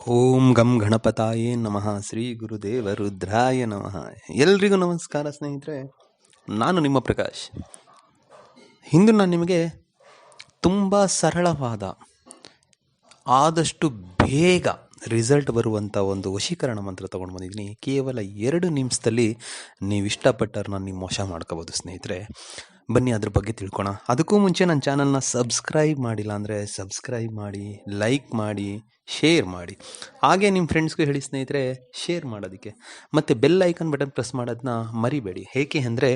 ಓಂ ಗಂ ಗಣಪತಾಯೇ ನಮಃ ಶ್ರೀ ಗುರುದೇವ ರುದ್ರಾಯ ನಮಃ. ಎಲ್ರಿಗೂ ನಮಸ್ಕಾರ ಸ್ನೇಹಿತರೆ, ನಾನು ನಿಮ್ಮ ಪ್ರಕಾಶ್. ಇಂದು ನಾನು ನಿಮಗೆ ತುಂಬ ಸರಳವಾದ, ಆದಷ್ಟು ಬೇಗ ರಿಸಲ್ಟ್ ಬರುವಂಥ ಒಂದು ವಶೀಕರಣ ಮಂತ್ರ ತೊಗೊಂಡು ಬಂದಿದ್ದೀನಿ. ಕೇವಲ 2 ನಿಮಿಷದಲ್ಲಿ ನೀವು ಇಷ್ಟಪಟ್ಟವ್ರನ್ನ ನೀವು ಮೋಸ ಮಾಡ್ಕೋಬೋದು ಸ್ನೇಹಿತರೆ. ಬನ್ನಿ ಅದ್ರ ಬಗ್ಗೆ ತಿಳ್ಕೊಣ. ಅದಕ್ಕೂ ಮುಂಚೆ ನನ್ನ ಚಾನಲ್ನ ಸಬ್ಸ್ಕ್ರೈಬ್ ಮಾಡಿಲ್ಲ ಅಂದರೆ ಸಬ್ಸ್ಕ್ರೈಬ್ ಮಾಡಿ, ಲೈಕ್ ಮಾಡಿ, ಶೇರ್ ಮಾಡಿ. ಹಾಗೆ ನಿಮ್ಮ ಫ್ರೆಂಡ್ಸ್ಗೂ ಹೇಳಿ ಸ್ನೇಹಿತರೆ ಶೇರ್ ಮಾಡೋದಕ್ಕೆ. ಮತ್ತು ಬೆಲ್ ಐಕನ್ ಬಟನ್ ಪ್ರೆಸ್ ಮಾಡೋದನ್ನ ಮರಿಬೇಡಿ. ಏಕೆ ಅಂದರೆ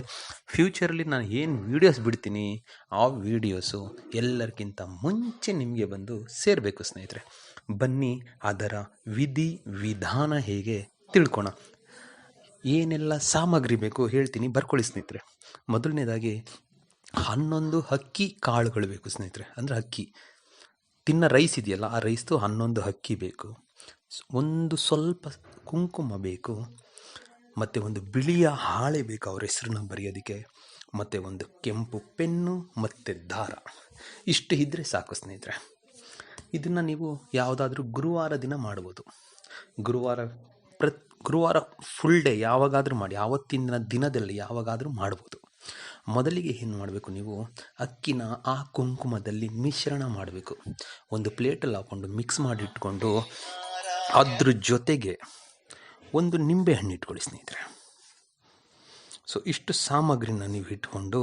ಫ್ಯೂಚರಲ್ಲಿ ನಾನು ಏನು ವೀಡಿಯೋಸ್ ಬಿಡ್ತೀನಿ ಆ ವೀಡಿಯೋಸು ಎಲ್ಲರಿಗಿಂತ ಮುಂಚೆ ನಿಮಗೆ ಬಂದು ಸೇರಬೇಕು ಸ್ನೇಹಿತರೆ. ಬನ್ನಿ ಅದರ ವಿಧಿ ವಿಧಾನ ಹೇಗೆ ತಿಳ್ಕೊಣ. ಏನೆಲ್ಲ ಸಾಮಗ್ರಿ ಬೇಕು ಹೇಳ್ತೀನಿ, ಬರ್ಕೊಳ್ಳಿ ಸ್ನೇಹಿತರೆ. ಮೊದಲನೇದಾಗಿ 11 ಅಕ್ಕಿ ಕಾಳುಗಳು ಬೇಕು ಸ್ನೇಹಿತರೆ. ಅಂದರೆ ಅಕ್ಕಿ ತಿನ್ನೋ ರೈಸ್ ಇದೆಯಲ್ಲ, ಆ ರೈಸ್ದು 11 ಅಕ್ಕಿ ಬೇಕು. ಒಂದು ಸ್ವಲ್ಪ ಕುಂಕುಮ ಬೇಕು, ಮತ್ತು ಒಂದು ಬಿಳಿಯ ಹಾಳೆ ಬೇಕು ಅವ್ರ ಹೆಸರನ್ನ ಬರೆಯೋದಕ್ಕೆ, ಮತ್ತು ಒಂದು ಕೆಂಪು ಪೆನ್ನು ಮತ್ತು ದಾರ. ಇಷ್ಟು ಇದ್ದರೆ ಸಾಕು ಸ್ನೇಹಿತರೆ. ಇದನ್ನು ನೀವು ಯಾವುದಾದ್ರೂ ಗುರುವಾರ ದಿನ ಮಾಡ್ಬೋದು. ಗುರುವಾರ ಫುಲ್ ಡೇ ಯಾವಾಗಾದರೂ ಮಾಡಿ, ಆವತ್ತಿನ ದಿನದಲ್ಲಿ ಯಾವಾಗಾದರೂ ಮಾಡ್ಬೋದು. ಮೊದಲಿಗೆ ಏನು ಮಾಡಬೇಕು, ನೀವು ಅಕ್ಕಿನ ಆ ಕುಂಕುಮದಲ್ಲಿ ಮಿಶ್ರಣ ಮಾಡಬೇಕು. ಒಂದು ಪ್ಲೇಟಲ್ಲಿ ಹಾಕ್ಕೊಂಡು ಮಿಕ್ಸ್ ಮಾಡಿ ಇಟ್ಕೊಂಡು ಅದ್ರ ಜೊತೆಗೆ ಒಂದು ನಿಂಬೆ ಹಣ್ಣು ಇಟ್ಕೊಳ್ಳಿ ಸ್ನೇಹಿತರೆ. ಸೊ ಇಷ್ಟು ಸಾಮಗ್ರಿನ ನೀವು ಇಟ್ಕೊಂಡು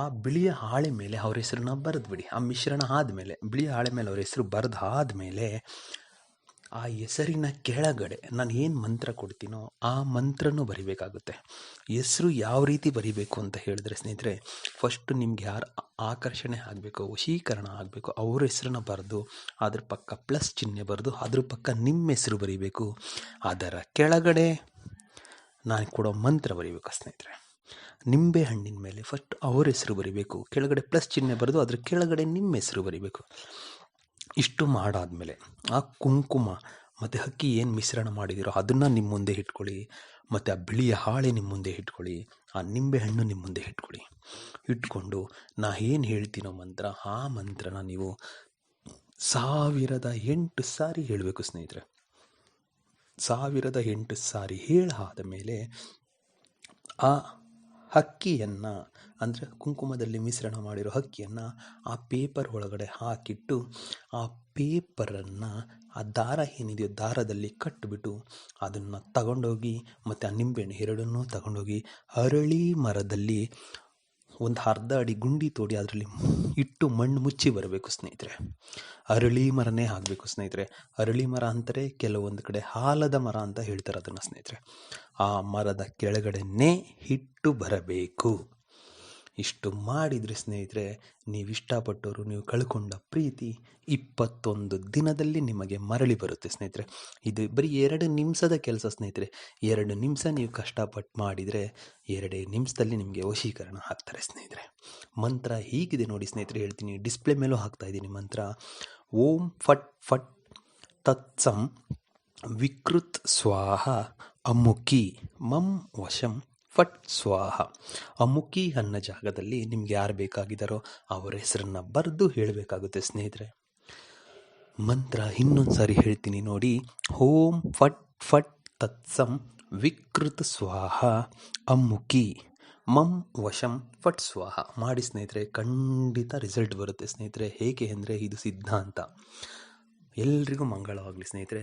ಆ ಬಿಳಿಯ ಹಾಳೆ ಮೇಲೆ ಅವ್ರ ಹೆಸರನ್ನ ಬರೆದ್ಬಿಡಿ. ಆ ಮಿಶ್ರಣ ಆದಮೇಲೆ ಬಿಳಿಯ ಹಾಳೆ ಮೇಲೆ ಅವ್ರ ಹೆಸರು ಬರೆದು ಆದಮೇಲೆ ಆ ಹೆಸರಿನ ಕೆಳಗಡೆ ನಾನು ಏನು ಮಂತ್ರ ಕೊಡ್ತೀನೋ ಆ ಮಂತ್ರನೂ ಬರಿಬೇಕಾಗುತ್ತೆ. ಹೆಸರು ಯಾವ ರೀತಿ ಬರಿಬೇಕು ಅಂತ ಹೇಳಿದ್ರೆ ಸ್ನೇಹಿತರೆ, ಫಸ್ಟು ನಿಮ್ಗೆ ಯಾರು ಆಕರ್ಷಣೆ ಆಗಬೇಕು, ವಶೀಕರಣ ಆಗಬೇಕು, ಅವ್ರ ಹೆಸರನ್ನ ಬರೆದು ಅದ್ರ ಪಕ್ಕ ಪ್ಲಸ್ ಚಿಹ್ನೆ ಬರೆದು ಅದ್ರ ಪಕ್ಕ ನಿಮ್ಮ ಹೆಸರು ಬರಿಬೇಕು. ಅದರ ಕೆಳಗಡೆ ನಾನು ಕೊಡೋ ಮಂತ್ರ ಬರಿಬೇಕು ಸ್ನೇಹಿತರೆ. ನಿಂಬೆ ಹಣ್ಣಿನ ಮೇಲೆ ಫಸ್ಟ್ ಅವ್ರ ಹೆಸರು ಬರಿಬೇಕು, ಕೆಳಗಡೆ ಪ್ಲಸ್ ಚಿಹ್ನೆ ಬರೆದು ಅದ್ರ ಕೆಳಗಡೆ ನಿಮ್ಮ ಹೆಸರು ಬರಿಬೇಕು. ಇಷ್ಟು ಮಾಡಾದಮೇಲೆ ಆ ಕುಂಕುಮ ಮತ್ತು ಅಕ್ಕಿ ಏನು ಮಿಶ್ರಣ ಮಾಡಿದಿರೋ ಅದನ್ನು ನಿಮ್ಮ ಮುಂದೆ ಇಟ್ಕೊಳ್ಳಿ, ಮತ್ತು ಆ ಬಿಳಿಯ ಹಾಳೆ ನಿಮ್ಮ ಮುಂದೆ ಇಟ್ಕೊಳ್ಳಿ, ಆ ನಿಂಬೆ ಹಣ್ಣು ನಿಮ್ಮ ಮುಂದೆ ಇಟ್ಕೊಂಡು ನಾ ಏನು ಹೇಳ್ತೀನೋ ಮಂತ್ರ, ಆ ಮಂತ್ರನ ನೀವು 1008 ಸಾರಿ ಹೇಳಬೇಕು ಸ್ನೇಹಿತರೆ. 1008 ಸಾರಿ ಹೇಳಾದ ಮೇಲೆ ಆ ಅಕ್ಕಿಯನ್ನು, ಅಂದರೆ ಕುಂಕುಮದಲ್ಲಿ ಮಿಶ್ರಣ ಮಾಡಿರೋ ಅಕ್ಕಿಯನ್ನು ಆ ಪೇಪರ್ ಒಳಗಡೆ ಹಾಕಿಟ್ಟು ಆ ಪೇಪರನ್ನು ಆ ದಾರ ಏನಿದೆಯೋ ದಾರದಲ್ಲಿ ಕಟ್ಟಿಬಿಟ್ಟು ಅದನ್ನು ತಗೊಂಡೋಗಿ, ಮತ್ತು ಆ ನಿಂಬೆಹಣ್ಣು ಎರಡನ್ನೂ ತಗೊಂಡೋಗಿ ಅರಳಿ ಮರದಲ್ಲಿ ಒಂದು ಅರ್ಧ ಅಡಿ ಗುಂಡಿ ತೋಡಿ ಅದರಲ್ಲಿ ಇಟ್ಟು ಮಣ್ಣು ಮುಚ್ಚಿ ಬರಬೇಕು ಸ್ನೇಹಿತರೆ. ಅರಳಿ ಮರನೇ ಆಗಬೇಕು ಸ್ನೇಹಿತರೆ. ಅರಳಿ ಮರ ಅಂತಾರೆ, ಕೆಲವೊಂದು ಕಡೆ ಆಲದ ಮರ ಅಂತ ಹೇಳ್ತಾರೆ ಅದನ್ನು ಸ್ನೇಹಿತರೆ. ಆ ಮರದ ಕೆಳಗಡೆನೇ ಇಟ್ಟು ಬರಬೇಕು. ಇಷ್ಟು ಮಾಡಿದರೆ ಸ್ನೇಹಿತರೆ, ನೀವು ಇಷ್ಟಪಟ್ಟವರು, ನೀವು ಕಳ್ಕೊಂಡ ಪ್ರೀತಿ 21 ದಿನದಲ್ಲಿ ನಿಮಗೆ ಮರಳಿ ಬರುತ್ತೆ ಸ್ನೇಹಿತರೆ. ಇದು ಬರೀ 2 ನಿಮಿಷದ ಕೆಲಸ ಸ್ನೇಹಿತರೆ. 2 ನಿಮಿಷ ನೀವು ಕಷ್ಟಪಟ್ಟು ಮಾಡಿದರೆ 2 ನಿಮಿಷದಲ್ಲಿ ನಿಮಗೆ ವಶೀಕರಣ ಆಗ್ತಾರೆ ಸ್ನೇಹಿತರೆ. ಮಂತ್ರ ಹೀಗಿದೆ ನೋಡಿ ಸ್ನೇಹಿತರೆ, ಹೇಳ್ತೀನಿ. ಡಿಸ್ಪ್ಲೇ ಮೇಲೂ ಹಾಕ್ತಾ ಇದ್ದೀನಿ ಮಂತ್ರ. ಓಂ ಫಟ್ ಫಟ್ ತತ್ಸಂ ವಿಕೃತ್ ಸ್ವಾಹ ಅಮುಖಿ ಮಂ ವಶಂ ಫಟ್ ಸ್ವಾಹ. ಅಮುಖಿ ಅನ್ನೋ ಜಾಗದಲ್ಲಿ ನಿಮ್ಗೆ ಯಾರು ಬೇಕಾಗಿದ್ದಾರೋ ಅವರ ಹೆಸರನ್ನ ಬರೆದು ಹೇಳಬೇಕಾಗುತ್ತೆ ಸ್ನೇಹಿತರೆ. ಮಂತ್ರ ಇನ್ನೊಂದು ಸಾರಿ ಹೇಳ್ತೀನಿ ನೋಡಿ. ಓಂ ಫಟ್ ಫಟ್ ತತ್ಸಂ ವಿಕೃತ್ ಸ್ವಾಹ ಅಮುಖಿ ಮಂ ವಶಂ ಫಟ್ ಸ್ವಾಹ ಮಾಡಿ ಸ್ನೇಹಿತರೆ. ಖಂಡಿತ ರಿಸಲ್ಟ್ ಬರುತ್ತೆ ಸ್ನೇಹಿತರೆ. ಹೇಗೆ ಅಂದರೆ ಇದು ಸಿದ್ಧಾಂತ. ಎಲ್ರಿಗೂ ಮಂಗಳವಾಗಲಿ ಸ್ನೇಹಿತರೆ.